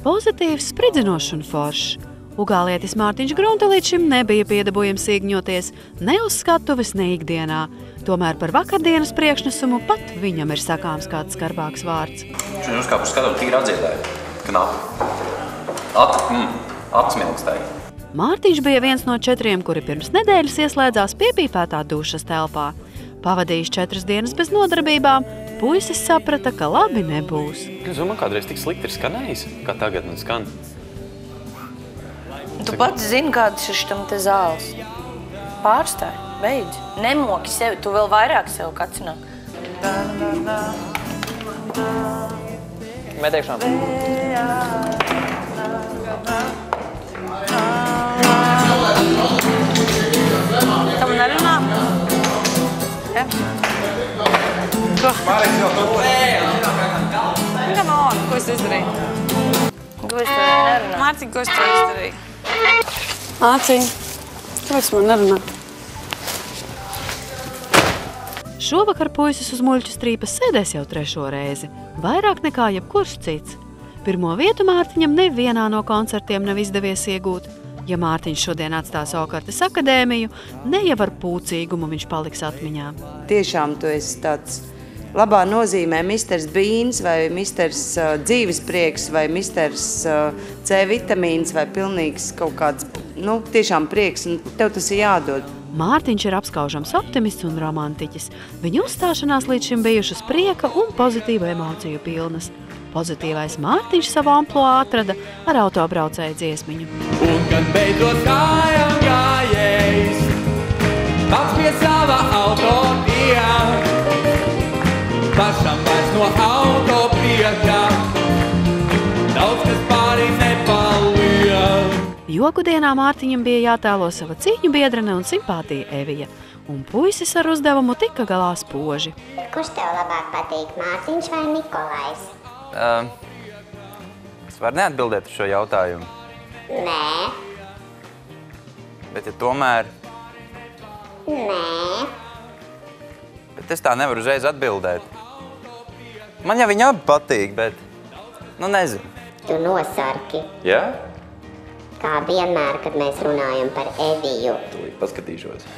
Pozitīvs, spridzinošs un foršs. Ugālietis Mārtiņš Grunte līdz šim nebija piedabūjams īgņoties ne uz skatuves, ne ikdienā. Tomēr par vakardienas priekšnesumu pat viņam ir sakāms kāds skarbāks vārds. Šodien uzkāpu uz skatuvi tīri atdziedāja. Knapi. Atsmilkstēja. Mārtiņš bija viens no 4, kuri pirms nedēļas ieslēdzās piepīpētā dušas telpā. Pavadījis 4 dienas bez nodarbībām, puisis saprata, ka labi nebūs. Man kādreiz tik slikti ir skanējis, kā tagad man skan. Tu pats zini, kādas ir šitam te zāles. Pārstāj, beidz. Nemoki sevi, tu vēl vairāk sev kacinā. Mēteikšana. Tam nerunā? Ja? Ko? Come on, ko es izdarīju? Ko es tev nerunā? Mārtiņ, ko es tev izdarīju? Mārtiņ, kāpēc man nerunā? Šovakar puisis uz muļķu strīpas sēdēs jau 3. reizi, vairāk nekā jebkurš cits. Pirmo vietu Mārtiņam nevienā no koncertiem nav izdevies iegūt. Ja Mārtiņš šodien atstās Okartes akadēmiju, ne jau ar pūcīgumu viņš paliks atmiņā. Tiešām tu esi tāds labā nozīmē misters Bīns vai misters dzīvesprieks vai misters C vitamīns vai pilnīgs kaut kāds, tiešām prieks, un tev tas ir jādod. Mārtiņš ir apskaužams optimists un romantiķis. Viņa uzstāšanās līdz šim bijušas prieka un pozitīvu emociju pilnas. Pozitīvais Mārtiņš savu amploā atrada ar autobraucēju dziesmiņu. Un kad beidzot kājām gājējs, pats pie sava auto tiek, pašam vairs no auto priekā, daudz kas pārī nepaliek. Joku dienā Mārtiņam bija jātēlo sava cīņu biedrene un simpātija Evija, un puisis ar uzdevumu tika galā spoži. Kurš tev labāk patīk, Mārtiņš vai Nikolais? Es varu neatbildēt uz šo jautājumu. Nē. Bet ja tomēr... Nē. Bet es tā nevaru uzreiz atbildēt. Man jau viņi abi patīk, bet... nezinu. Tu nosarki. Jā? Kā vienmēr, kad mēs runājam par Eviju. Tūlīt paskatīšos.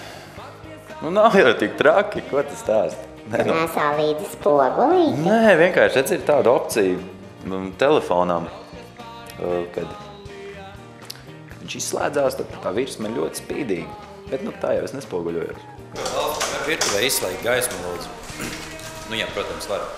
Nav jau tik traki, ko tu stāsti? Nesā līdzi spogulīti? Nē, vienkārši redz ir tāda opcija telefonam, kad viņš izslēdzās, tad tā virsma ir ļoti spīdīga. Bet tā jau es nespoguļojos. Virtuvē izslēgt gaismu, lūdzu. Jā, protams, varu.